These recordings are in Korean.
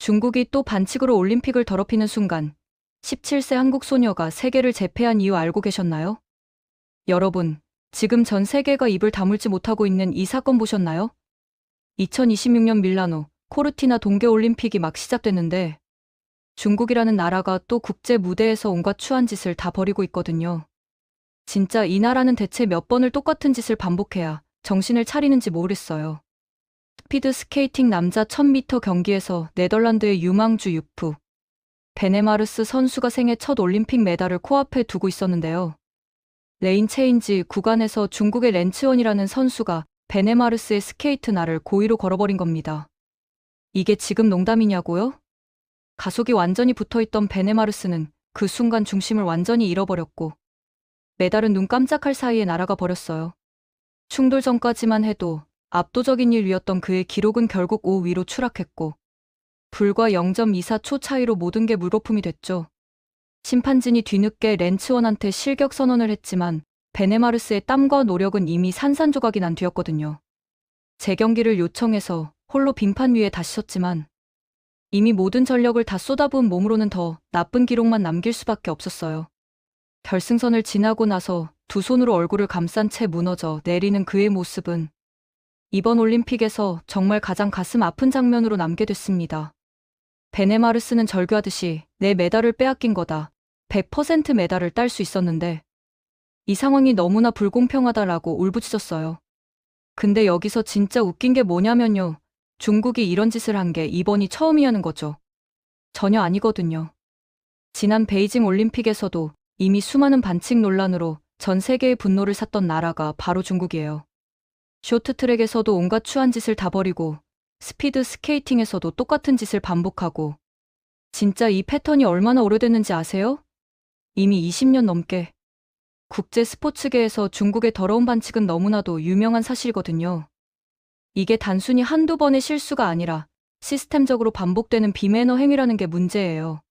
중국이 또 반칙으로 올림픽을 더럽히는 순간 17세 한국 소녀가 세계를 제패한 이유 알고 계셨나요? 여러분, 지금 전 세계가 입을 다물지 못하고 있는 이 사건 보셨나요? 2026년 밀라노, 코르티나 동계올림픽이 막 시작됐는데 중국이라는 나라가 또 국제 무대에서 온갖 추한 짓을 다 벌이고 있거든요. 진짜 이 나라는 대체 몇 번을 똑같은 짓을 반복해야 정신을 차리는지 모르겠어요. 스피드 스케이팅 남자 1000m 경기에서 네덜란드의 유망주 유프 베네마르스 선수가 생애 첫 올림픽 메달을 코앞에 두고 있었는데요. 레인 체인지 구간에서 중국의 렌츠원이라는 선수가 베네마르스의 스케이트 날을 고의로 걸어버린 겁니다. 이게 지금 농담이냐고요? 가속이 완전히 붙어있던 베네마르스는 그 순간 중심을 완전히 잃어버렸고 메달은 눈 깜짝할 사이에 날아가 버렸어요. 충돌 전까지만 해도 압도적인 1위였던 그의 기록은 결국 5위로 추락했고 불과 0.24초 차이로 모든 게 물거품이 됐죠. 심판진이 뒤늦게 렌츠원한테 실격 선언을 했지만 베네마르스의 땀과 노력은 이미 산산조각이 난 뒤였거든요. 재경기를 요청해서 홀로 빙판 위에 다시 섰지만 이미 모든 전력을 다 쏟아부은 몸으로는 더 나쁜 기록만 남길 수밖에 없었어요. 결승선을 지나고 나서 두 손으로 얼굴을 감싼 채 무너져 내리는 그의 모습은 이번 올림픽에서 정말 가장 가슴 아픈 장면으로 남게 됐습니다. 베네마르스는 절규하듯이 내 메달을 빼앗긴 거다. 100% 메달을 딸 수 있었는데 이 상황이 너무나 불공평하다라고 울부짖었어요. 근데 여기서 진짜 웃긴 게 뭐냐면요. 중국이 이런 짓을 한 게 이번이 처음이라는 거죠. 전혀 아니거든요. 지난 베이징 올림픽에서도 이미 수많은 반칙 논란으로 전 세계의 분노를 샀던 나라가 바로 중국이에요. 쇼트트랙에서도 온갖 추한 짓을 다 벌이고 스피드 스케이팅에서도 똑같은 짓을 반복하고 진짜 이 패턴이 얼마나 오래됐는지 아세요? 이미 20년 넘게. 국제 스포츠계에서 중국의 더러운 반칙은 너무나도 유명한 사실이거든요. 이게 단순히 한두 번의 실수가 아니라 시스템적으로 반복되는 비매너 행위라는 게 문제예요.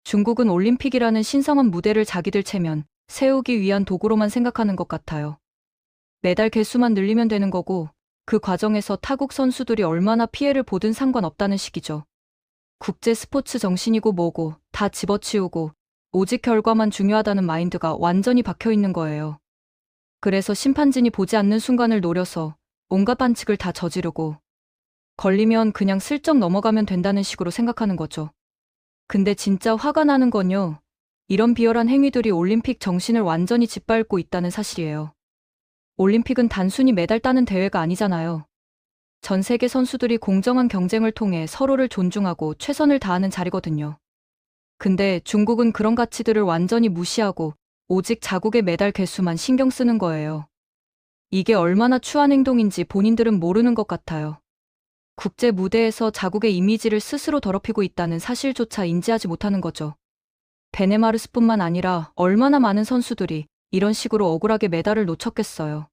중국은 올림픽이라는 신성한 무대를 자기들 체면 세우기 위한 도구로만 생각하는 것 같아요. 메달 개수만 늘리면 되는 거고 그 과정에서 타국 선수들이 얼마나 피해를 보든 상관없다는 식이죠. 국제 스포츠 정신이고 뭐고 다 집어치우고 오직 결과만 중요하다는 마인드가 완전히 박혀 있는 거예요. 그래서 심판진이 보지 않는 순간을 노려서 온갖 반칙을 다 저지르고 걸리면 그냥 슬쩍 넘어가면 된다는 식으로 생각하는 거죠. 근데 진짜 화가 나는 건요. 이런 비열한 행위들이 올림픽 정신을 완전히 짓밟고 있다는 사실이에요. 올림픽은 단순히 메달 따는 대회가 아니잖아요. 전 세계 선수들이 공정한 경쟁을 통해 서로를 존중하고 최선을 다하는 자리거든요. 근데 중국은 그런 가치들을 완전히 무시하고 오직 자국의 메달 개수만 신경 쓰는 거예요. 이게 얼마나 추한 행동인지 본인들은 모르는 것 같아요. 국제 무대에서 자국의 이미지를 스스로 더럽히고 있다는 사실조차 인지하지 못하는 거죠. 베네마르스뿐만 아니라 얼마나 많은 선수들이 이런 식으로 억울하게 메달을 놓쳤겠어요.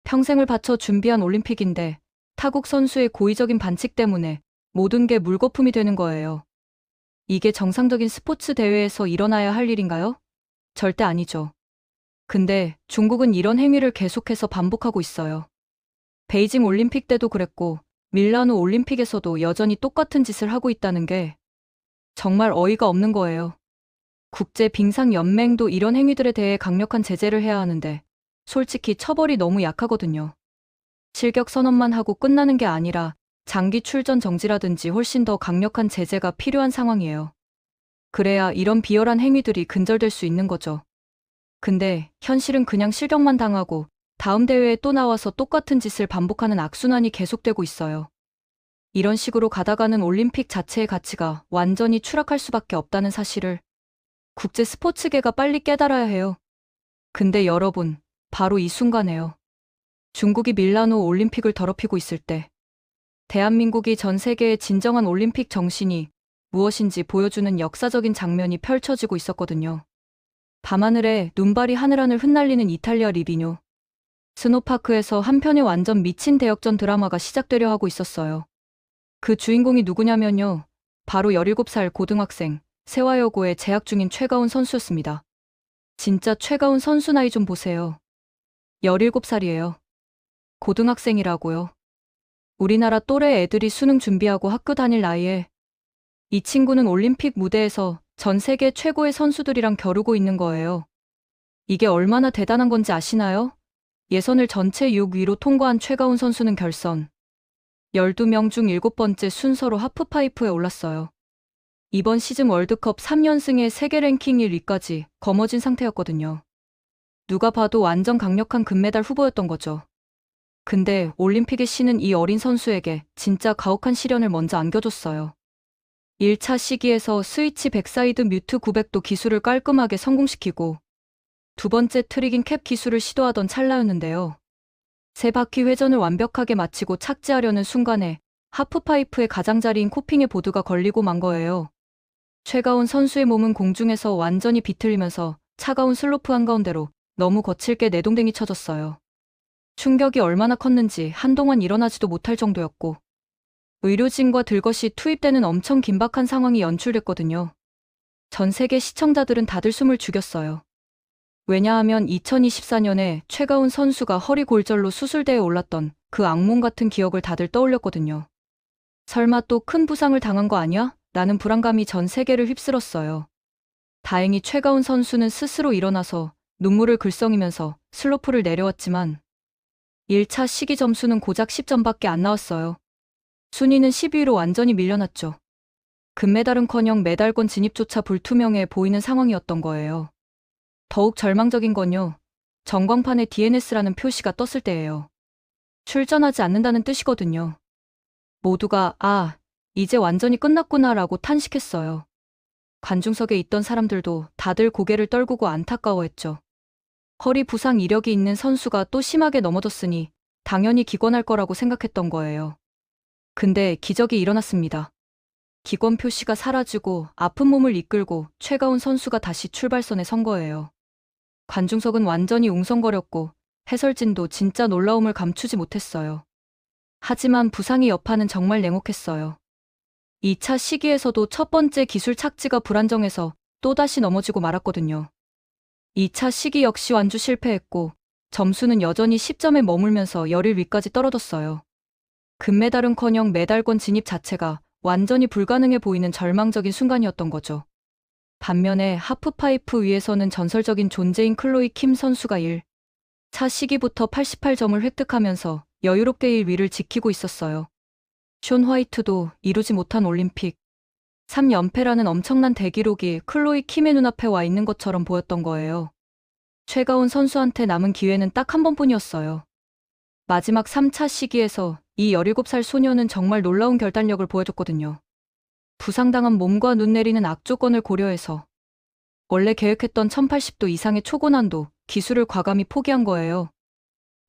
평생을 바쳐 준비한 올림픽인데 타국 선수의 고의적인 반칙 때문에 모든 게 물거품이 되는 거예요. 이게 정상적인 스포츠 대회에서 일어나야 할 일인가요? 절대 아니죠. 근데 중국은 이런 행위를 계속해서 반복하고 있어요. 베이징 올림픽 때도 그랬고 밀라노 올림픽에서도 여전히 똑같은 짓을 하고 있다는 게 정말 어이가 없는 거예요. 국제 빙상 연맹도 이런 행위들에 대해 강력한 제재를 해야 하는데 솔직히 처벌이 너무 약하거든요. 실격 선언만 하고 끝나는 게 아니라 장기 출전 정지라든지 훨씬 더 강력한 제재가 필요한 상황이에요. 그래야 이런 비열한 행위들이 근절될 수 있는 거죠. 근데 현실은 그냥 실격만 당하고 다음 대회에 또 나와서 똑같은 짓을 반복하는 악순환이 계속되고 있어요. 이런 식으로 가다가는 올림픽 자체의 가치가 완전히 추락할 수밖에 없다는 사실을 국제 스포츠계가 빨리 깨달아야 해요. 근데 여러분, 바로 이 순간에요. 중국이 밀라노 올림픽을 더럽히고 있을 때 대한민국이 전 세계의 진정한 올림픽 정신이 무엇인지 보여주는 역사적인 장면이 펼쳐지고 있었거든요. 밤하늘에 눈발이 하늘하늘 흩날리는 이탈리아 리비뇨. 스노파크에서 한편의 완전 미친 대역전 드라마가 시작되려 하고 있었어요. 그 주인공이 누구냐면요. 바로 17살 고등학생, 세화여고에 재학 중인 최가운 선수였습니다. 진짜 최가운 선수 나이 좀 보세요. 17살이에요. 고등학생이라고요. 우리나라 또래 애들이 수능 준비하고 학교 다닐 나이에 이 친구는 올림픽 무대에서 전 세계 최고의 선수들이랑 겨루고 있는 거예요. 이게 얼마나 대단한 건지 아시나요? 예선을 전체 6위로 통과한 최가운 선수는 결선 12명 중 7번째 순서로 하프파이프에 올랐어요. 이번 시즌 월드컵 3연승에 세계 랭킹 1위까지 거머쥔 상태였거든요. 누가 봐도 완전 강력한 금메달 후보였던 거죠. 근데 올림픽의 신은 이 어린 선수에게 진짜 가혹한 시련을 먼저 안겨줬어요. 1차 시기에서 스위치 백사이드 뮤트 900도 기술을 깔끔하게 성공시키고 두 번째 트릭인 캡 기술을 시도하던 찰나였는데요. 세 바퀴 회전을 완벽하게 마치고 착지하려는 순간에 하프파이프의 가장자리인 코핑에 보드가 걸리고 만 거예요. 최가운 선수의 몸은 공중에서 완전히 비틀리면서 차가운 슬로프 한가운데로 너무 거칠게 내동댕이 쳐졌어요. 충격이 얼마나 컸는지 한동안 일어나지도 못할 정도였고 의료진과 들것이 투입되는 엄청 긴박한 상황이 연출됐거든요. 전 세계 시청자들은 다들 숨을 죽였어요. 왜냐하면 2024년에 최가운 선수가 허리 골절로 수술대에 올랐던 그 악몽 같은 기억을 다들 떠올렸거든요. 설마 또 큰 부상을 당한 거 아니야? 라는 불안감이 전 세계를 휩쓸었어요. 다행히 최가운 선수는 스스로 일어나서 눈물을 글썽이면서 슬로프를 내려왔지만 1차 시기 점수는 고작 10점밖에 안 나왔어요. 순위는 10위로 완전히 밀려났죠. 금메달은커녕 메달권 진입조차 불투명해 보이는 상황이었던 거예요. 더욱 절망적인 건요. 전광판에 DNS라는 표시가 떴을 때예요. 출전하지 않는다는 뜻이거든요. 모두가 이제 완전히 끝났구나 라고 탄식했어요. 관중석에 있던 사람들도 다들 고개를 떨구고 안타까워했죠. 허리 부상 이력이 있는 선수가 또 심하게 넘어졌으니 당연히 기권할 거라고 생각했던 거예요. 근데 기적이 일어났습니다. 기권 표시가 사라지고 아픈 몸을 이끌고 최가운 선수가 다시 출발선에 선 거예요. 관중석은 완전히 웅성거렸고 해설진도 진짜 놀라움을 감추지 못했어요. 하지만 부상의 여파는 정말 냉혹했어요. 2차 시기에서도 첫 번째 기술 착지가 불안정해서 또다시 넘어지고 말았거든요. 2차 시기 역시 완주 실패했고 점수는 여전히 10점에 머물면서 열흘 위까지 떨어졌어요. 금메달은커녕 메달권 진입 자체가 완전히 불가능해 보이는 절망적인 순간이었던 거죠. 반면에 하프파이프 위에서는 전설적인 존재인 클로이 킴 선수가 1차 시기부터 88점을 획득하면서 여유롭게 1위를 지키고 있었어요. 숀 화이트도 이루지 못한 올림픽 3연패라는 엄청난 대기록이 클로이 킴의 눈앞에 와 있는 것처럼 보였던 거예요. 최가운 선수한테 남은 기회는 딱 한 번뿐이었어요. 마지막 3차 시기에서 이 17살 소녀는 정말 놀라운 결단력을 보여줬거든요. 부상당한 몸과 눈 내리는 악조건을 고려해서 원래 계획했던 1080도 이상의 초고난도 기술을 과감히 포기한 거예요.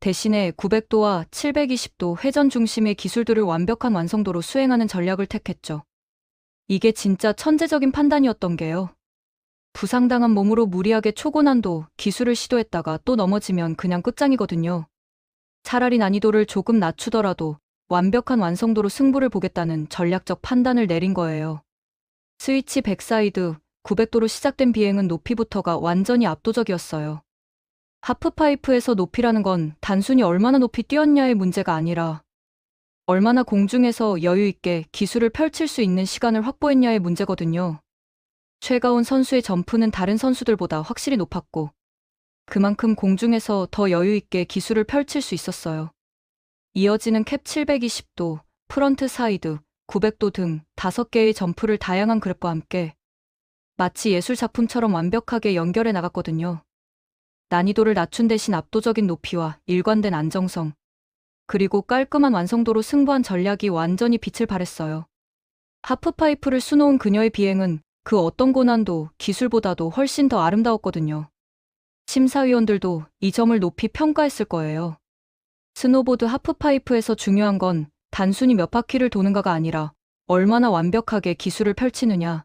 대신에 900도와 720도 회전 중심의 기술들을 완벽한 완성도로 수행하는 전략을 택했죠. 이게 진짜 천재적인 판단이었던 게요. 부상당한 몸으로 무리하게 초고난도 기술을 시도했다가 또 넘어지면 그냥 끝장이거든요. 차라리 난이도를 조금 낮추더라도 완벽한 완성도로 승부를 보겠다는 전략적 판단을 내린 거예요. 스위치 백사이드 900도로 시작된 비행은 높이부터가 완전히 압도적이었어요. 하프파이프에서 높이라는 건 단순히 얼마나 높이 뛰었냐의 문제가 아니라 얼마나 공중에서 여유 있게 기술을 펼칠 수 있는 시간을 확보했냐의 문제거든요. 최가운 선수의 점프는 다른 선수들보다 확실히 높았고 그만큼 공중에서 더 여유 있게 기술을 펼칠 수 있었어요. 이어지는 캡 720도, 프런트 사이드, 900도 등 5개의 점프를 다양한 그랩과 함께 마치 예술 작품처럼 완벽하게 연결해 나갔거든요. 난이도를 낮춘 대신 압도적인 높이와 일관된 안정성, 그리고 깔끔한 완성도로 승부한 전략이 완전히 빛을 발했어요. 하프파이프를 수놓은 그녀의 비행은 그 어떤 고난도, 기술보다도 훨씬 더 아름다웠거든요. 심사위원들도 이 점을 높이 평가했을 거예요. 스노보드 하프파이프에서 중요한 건 단순히 몇 바퀴를 도는가가 아니라 얼마나 완벽하게 기술을 펼치느냐,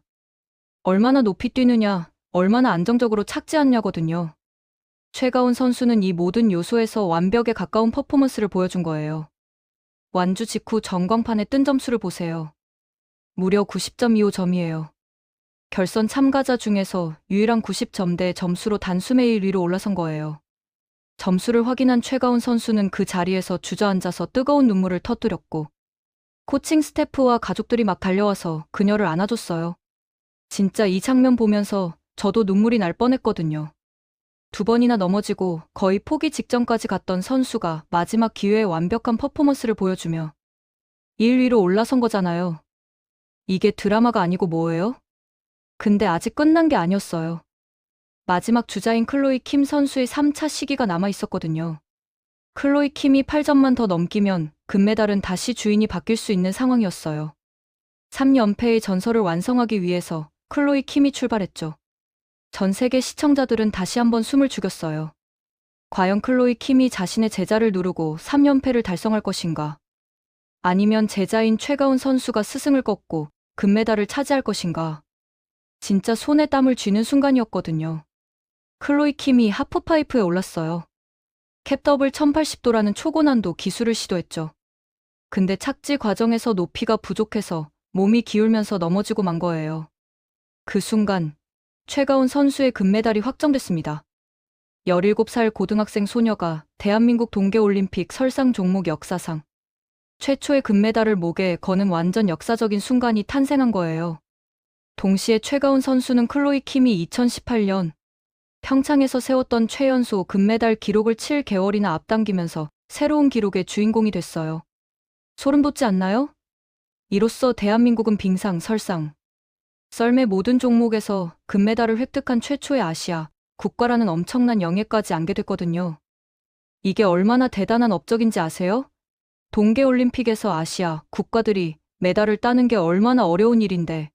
얼마나 높이 뛰느냐, 얼마나 안정적으로 착지하느냐거든요. 최가운 선수는 이 모든 요소에서 완벽에 가까운 퍼포먼스를 보여준 거예요. 완주 직후 전광판에 뜬 점수를 보세요. 무려 90.25점이에요. 결선 참가자 중에서 유일한 90점대 점수로 단숨에 1위로 올라선 거예요. 점수를 확인한 최가운 선수는 그 자리에서 주저앉아서 뜨거운 눈물을 터뜨렸고 코칭 스태프와 가족들이 막 달려와서 그녀를 안아줬어요. 진짜 이 장면 보면서 저도 눈물이 날 뻔했거든요. 두 번이나 넘어지고 거의 포기 직전까지 갔던 선수가 마지막 기회에 완벽한 퍼포먼스를 보여주며 1위로 올라선 거잖아요. 이게 드라마가 아니고 뭐예요? 근데 아직 끝난 게 아니었어요. 마지막 주자인 클로이 킴 선수의 3차 시기가 남아 있었거든요. 클로이 킴이 8점만 더 넘기면 금메달은 다시 주인이 바뀔 수 있는 상황이었어요. 3연패의 전설을 완성하기 위해서 클로이 킴이 출발했죠. 전 세계 시청자들은 다시 한번 숨을 죽였어요. 과연 클로이 킴이 자신의 제자를 누르고 3연패를 달성할 것인가? 아니면 제자인 최가운 선수가 스승을 꺾고 금메달을 차지할 것인가? 진짜 손에 땀을 쥐는 순간이었거든요. 클로이 킴이 하프파이프에 올랐어요. 캡더블 1080도라는 초고난도 기술을 시도했죠. 근데 착지 과정에서 높이가 부족해서 몸이 기울면서 넘어지고 만 거예요. 그 순간 최가운 선수의 금메달이 확정됐습니다. 17살 고등학생 소녀가 대한민국 동계올림픽 설상 종목 역사상 최초의 금메달을 목에 거는 완전 역사적인 순간이 탄생한 거예요. 동시에 최가운 선수는 클로이 킴이 2018년 평창에서 세웠던 최연소 금메달 기록을 7개월이나 앞당기면서 새로운 기록의 주인공이 됐어요. 소름 돋지 않나요? 이로써 대한민국은 빙상, 설상, 썰매 모든 종목에서 금메달을 획득한 최초의 아시아 국가라는 엄청난 영예까지 안게 됐거든요. 이게 얼마나 대단한 업적인지 아세요? 동계올림픽에서 아시아 국가들이 메달을 따는 게 얼마나 어려운 일인데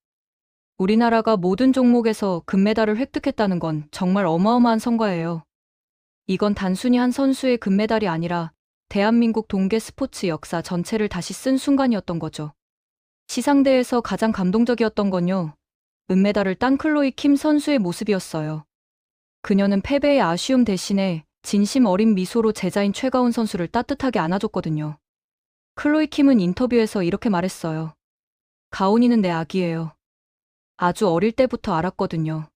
우리나라가 모든 종목에서 금메달을 획득했다는 건 정말 어마어마한 성과예요. 이건 단순히 한 선수의 금메달이 아니라 대한민국 동계 스포츠 역사 전체를 다시 쓴 순간이었던 거죠. 시상대에서 가장 감동적이었던 건요. 은메달을 딴 클로이 킴 선수의 모습이었어요. 그녀는 패배의 아쉬움 대신에 진심 어린 미소로 제자인 최가운 선수를 따뜻하게 안아줬거든요. 클로이 킴은 인터뷰에서 이렇게 말했어요. 가온이는 내 아기예요. 아주 어릴 때부터 알았거든요.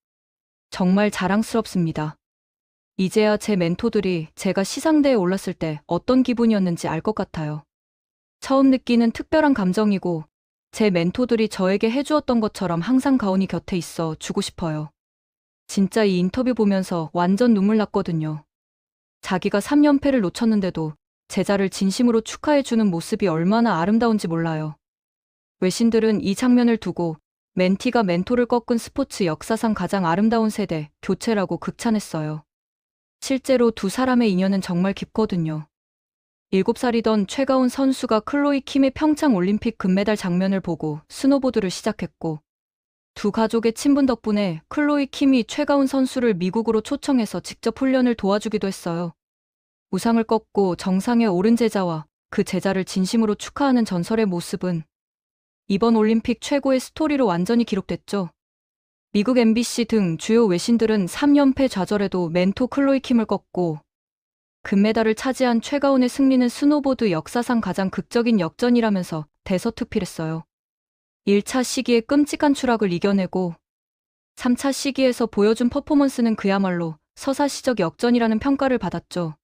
정말 자랑스럽습니다. 이제야 제 멘토들이 제가 시상대에 올랐을 때 어떤 기분이었는지 알 것 같아요. 처음 느끼는 특별한 감정이고 제 멘토들이 저에게 해주었던 것처럼 항상 가온이 곁에 있어 주고 싶어요. 진짜 이 인터뷰 보면서 완전 눈물 났거든요. 자기가 3연패를 놓쳤는데도 제자를 진심으로 축하해주는 모습이 얼마나 아름다운지 몰라요. 외신들은 이 장면을 두고 멘티가 멘토를 꺾은 스포츠 역사상 가장 아름다운 세대 교체라고 극찬했어요. 실제로 두 사람의 인연은 정말 깊거든요. 7살이던 최가운 선수가 클로이 킴의 평창 올림픽 금메달 장면을 보고 스노보드를 시작했고 두 가족의 친분 덕분에 클로이 킴이 최가운 선수를 미국으로 초청해서 직접 훈련을 도와주기도 했어요. 우상을 꺾고 정상에 오른 제자와 그 제자를 진심으로 축하하는 전설의 모습은 이번 올림픽 최고의 스토리로 완전히 기록됐죠. 미국 MBC 등 주요 외신들은 3연패 좌절에도 멘토 클로이 킴을 꺾고 금메달을 차지한 최가운의 승리는 스노보드 역사상 가장 극적인 역전이라면서 대서특필했어요. 1차 시기의 끔찍한 추락을 이겨내고 3차 시기에서 보여준 퍼포먼스는 그야말로 서사시적 역전이라는 평가를 받았죠.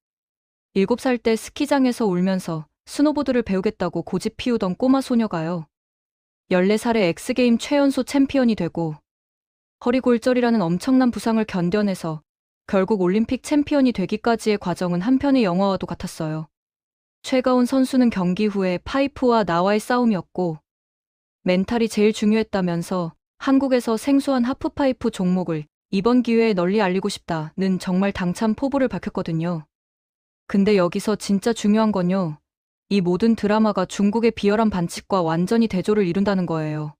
7살 때 스키장에서 울면서 스노보드를 배우겠다고 고집 피우던 꼬마 소녀가요. 14살에 엑스게임 최연소 챔피언이 되고 허리 골절이라는 엄청난 부상을 견뎌내서 결국 올림픽 챔피언이 되기까지의 과정은 한편의 영화와도 같았어요. 최가운 선수는 경기 후에 파이프와 나와의 싸움이었고 멘탈이 제일 중요했다면서 한국에서 생소한 하프파이프 종목을 이번 기회에 널리 알리고 싶다는 정말 당찬 포부를 밝혔거든요. 근데 여기서 진짜 중요한 건요. 이 모든 드라마가 중국의 비열한 반칙과 완전히 대조를 이룬다는 거예요.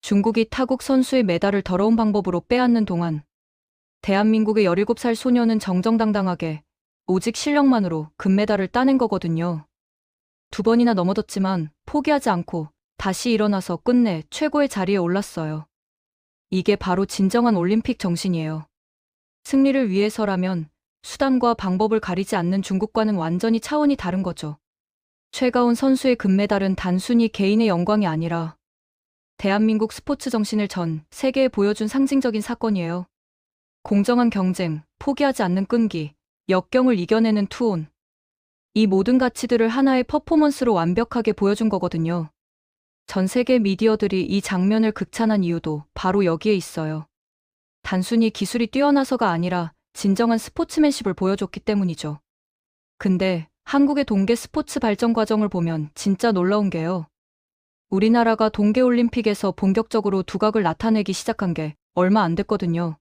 중국이 타국 선수의 메달을 더러운 방법으로 빼앗는 동안 대한민국의 17살 소녀는 정정당당하게 오직 실력만으로 금메달을 따낸 거거든요. 두 번이나 넘어졌지만 포기하지 않고 다시 일어나서 끝내 최고의 자리에 올랐어요. 이게 바로 진정한 올림픽 정신이에요. 승리를 위해서라면 수단과 방법을 가리지 않는 중국과는 완전히 차원이 다른 거죠. 최가운 선수의 금메달은 단순히 개인의 영광이 아니라 대한민국 스포츠 정신을 전 세계에 보여준 상징적인 사건이에요. 공정한 경쟁, 포기하지 않는 끈기, 역경을 이겨내는 투혼. 이 모든 가치들을 하나의 퍼포먼스로 완벽하게 보여준 거거든요. 전 세계 미디어들이 이 장면을 극찬한 이유도 바로 여기에 있어요. 단순히 기술이 뛰어나서가 아니라 진정한 스포츠맨십을 보여줬기 때문이죠. 근데 한국의 동계 스포츠 발전 과정을 보면 진짜 놀라운 게요. 우리나라가 동계올림픽에서 본격적으로 두각을 나타내기 시작한 게 얼마 안 됐거든요.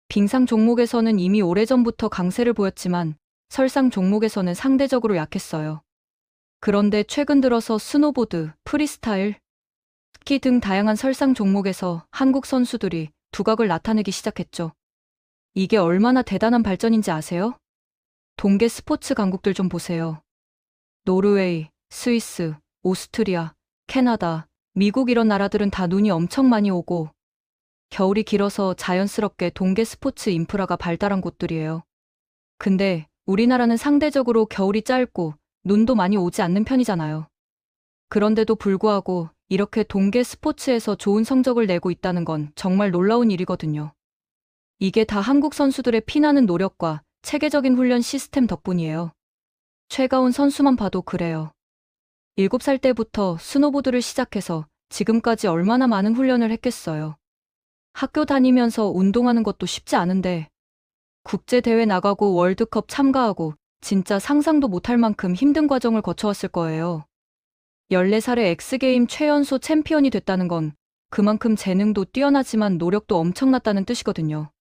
빙상 종목에서는 이미 오래전부터 강세를 보였지만 설상 종목에서는 상대적으로 약했어요. 그런데 최근 들어서 스노보드, 프리스타일, 스키 등 다양한 설상 종목에서 한국 선수들이 두각을 나타내기 시작했죠. 이게 얼마나 대단한 발전인지 아세요? 동계 스포츠 강국들 좀 보세요. 노르웨이, 스위스, 오스트리아, 캐나다, 미국 이런 나라들은 다 눈이 엄청 많이 오고 겨울이 길어서 자연스럽게 동계 스포츠 인프라가 발달한 곳들이에요. 근데 우리나라는 상대적으로 겨울이 짧고 눈도 많이 오지 않는 편이잖아요. 그런데도 불구하고 이렇게 동계 스포츠에서 좋은 성적을 내고 있다는 건 정말 놀라운 일이거든요. 이게 다 한국 선수들의 피나는 노력과 체계적인 훈련 시스템 덕분이에요. 최가온 선수만 봐도 그래요. 7살 때부터 스노보드를 시작해서 지금까지 얼마나 많은 훈련을 했겠어요. 학교 다니면서 운동하는 것도 쉽지 않은데 국제대회 나가고 월드컵 참가하고 진짜 상상도 못할 만큼 힘든 과정을 거쳐왔을 거예요. 14살에 엑스게임 최연소 챔피언이 됐다는 건 그만큼 재능도 뛰어나지만 노력도 엄청났다는 뜻이거든요.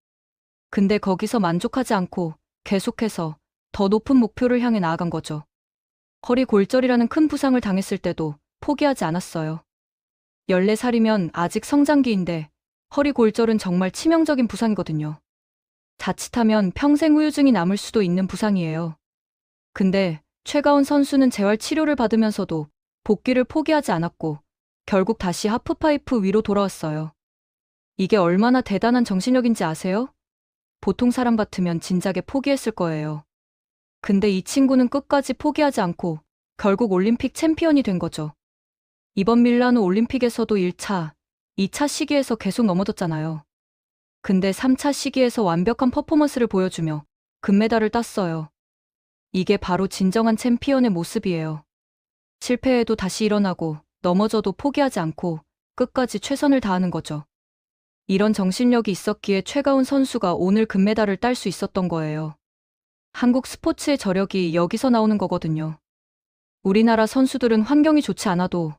근데 거기서 만족하지 않고 계속해서 더 높은 목표를 향해 나아간 거죠. 허리 골절이라는 큰 부상을 당했을 때도 포기하지 않았어요. 14살이면 아직 성장기인데 허리 골절은 정말 치명적인 부상이거든요. 자칫하면 평생 후유증이 남을 수도 있는 부상이에요. 근데 최가온 선수는 재활 치료를 받으면서도 복귀를 포기하지 않았고 결국 다시 하프파이프 위로 돌아왔어요. 이게 얼마나 대단한 정신력인지 아세요? 보통 사람 같으면 진작에 포기했을 거예요. 근데 이 친구는 끝까지 포기하지 않고 결국 올림픽 챔피언이 된 거죠. 이번 밀라노 올림픽에서도 1차, 2차 시기에서 계속 넘어졌잖아요. 근데 3차 시기에서 완벽한 퍼포먼스를 보여주며 금메달을 땄어요. 이게 바로 진정한 챔피언의 모습이에요. 실패해도 다시 일어나고 넘어져도 포기하지 않고 끝까지 최선을 다하는 거죠. 이런 정신력이 있었기에 최가온 선수가 오늘 금메달을 딸 수 있었던 거예요. 한국 스포츠의 저력이 여기서 나오는 거거든요. 우리나라 선수들은 환경이 좋지 않아도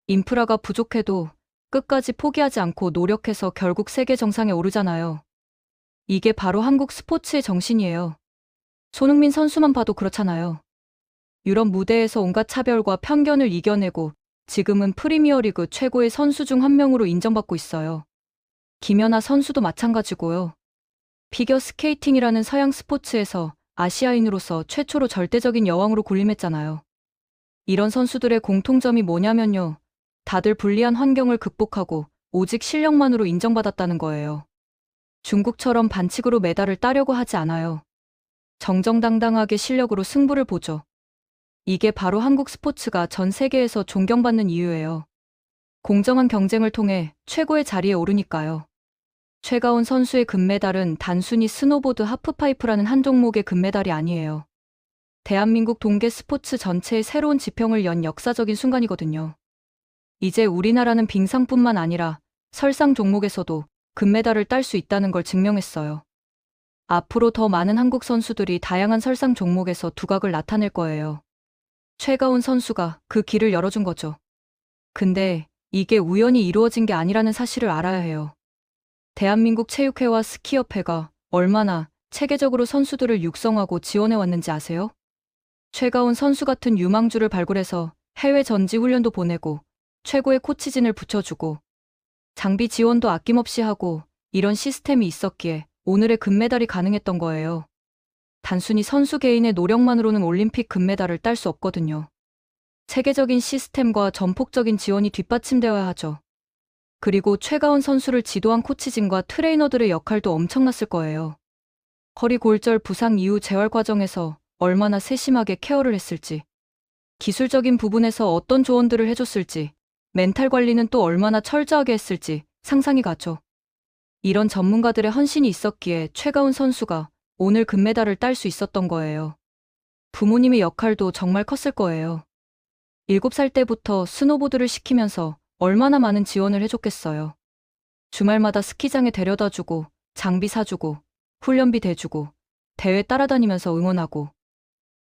인프라가 부족해도 끝까지 포기하지 않고 노력해서 결국 세계 정상에 오르잖아요. 이게 바로 한국 스포츠의 정신이에요. 손흥민 선수만 봐도 그렇잖아요. 유럽 무대에서 온갖 차별과 편견을 이겨내고 지금은 프리미어리그 최고의 선수 중 한 명으로 인정받고 있어요. 김연아 선수도 마찬가지고요. 피겨 스케이팅이라는 서양 스포츠에서 아시아인으로서 최초로 절대적인 여왕으로 군림했잖아요. 이런 선수들의 공통점이 뭐냐면요. 다들 불리한 환경을 극복하고 오직 실력만으로 인정받았다는 거예요. 중국처럼 반칙으로 메달을 따려고 하지 않아요. 정정당당하게 실력으로 승부를 보죠. 이게 바로 한국 스포츠가 전 세계에서 존경받는 이유예요. 공정한 경쟁을 통해 최고의 자리에 오르니까요. 최가온 선수의 금메달은 단순히 스노보드 하프파이프라는 한 종목의 금메달이 아니에요. 대한민국 동계 스포츠 전체의 새로운 지평을 연 역사적인 순간이거든요. 이제 우리나라는 빙상뿐만 아니라 설상 종목에서도 금메달을 딸 수 있다는 걸 증명했어요. 앞으로 더 많은 한국 선수들이 다양한 설상 종목에서 두각을 나타낼 거예요. 최가온 선수가 그 길을 열어준 거죠. 근데 이게 우연히 이루어진 게 아니라는 사실을 알아야 해요. 대한민국 체육회와 스키협회가 얼마나 체계적으로 선수들을 육성하고 지원해 왔는지 아세요? 최가온 선수 같은 유망주를 발굴해서 해외 전지 훈련도 보내고 최고의 코치진을 붙여주고 장비 지원도 아낌없이 하고 이런 시스템이 있었기에 오늘의 금메달이 가능했던 거예요. 단순히 선수 개인의 노력만으로는 올림픽 금메달을 딸 수 없거든요. 체계적인 시스템과 전폭적인 지원이 뒷받침되어야 하죠. 그리고 최가온 선수를 지도한 코치진과 트레이너들의 역할도 엄청났을 거예요. 허리 골절 부상 이후 재활 과정에서 얼마나 세심하게 케어를 했을지, 기술적인 부분에서 어떤 조언들을 해줬을지, 멘탈 관리는 또 얼마나 철저하게 했을지 상상이 가죠. 이런 전문가들의 헌신이 있었기에 최가온 선수가 오늘 금메달을 딸 수 있었던 거예요. 부모님의 역할도 정말 컸을 거예요. 7살 때부터 스노보드를 시키면서 얼마나 많은 지원을 해줬겠어요. 주말마다 스키장에 데려다주고, 장비 사주고, 훈련비 대주고, 대회 따라다니면서 응원하고.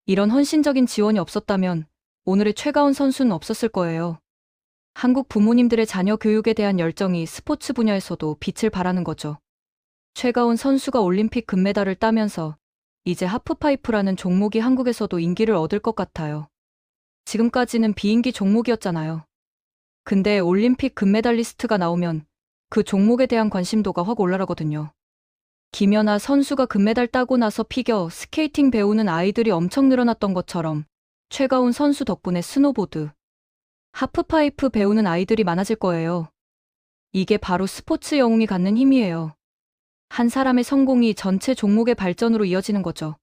이런 헌신적인 지원이 없었다면 오늘의 최가운 선수는 없었을 거예요. 한국 부모님들의 자녀 교육에 대한 열정이 스포츠 분야에서도 빛을 발하는 거죠. 최가운 선수가 올림픽 금메달을 따면서 이제 하프파이프라는 종목이 한국에서도 인기를 얻을 것 같아요. 지금까지는 비인기 종목이었잖아요. 근데 올림픽 금메달리스트가 나오면 그 종목에 대한 관심도가 확 올라가거든요. 김연아 선수가 금메달 따고 나서 피겨 스케이팅 배우는 아이들이 엄청 늘어났던 것처럼 최가운 선수 덕분에 스노보드, 하프파이프 배우는 아이들이 많아질 거예요. 이게 바로 스포츠 영웅이 갖는 힘이에요. 한 사람의 성공이 전체 종목의 발전으로 이어지는 거죠.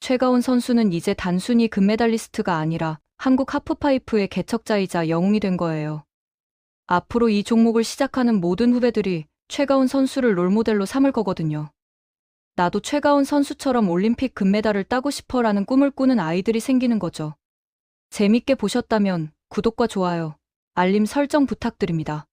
최가운 선수는 이제 단순히 금메달리스트가 아니라 한국 하프파이프의 개척자이자 영웅이 된 거예요. 앞으로 이 종목을 시작하는 모든 후배들이 최가운 선수를 롤모델로 삼을 거거든요. 나도 최가운 선수처럼 올림픽 금메달을 따고 싶어라는 꿈을 꾸는 아이들이 생기는 거죠. 재밌게 보셨다면 구독과 좋아요, 알림 설정 부탁드립니다.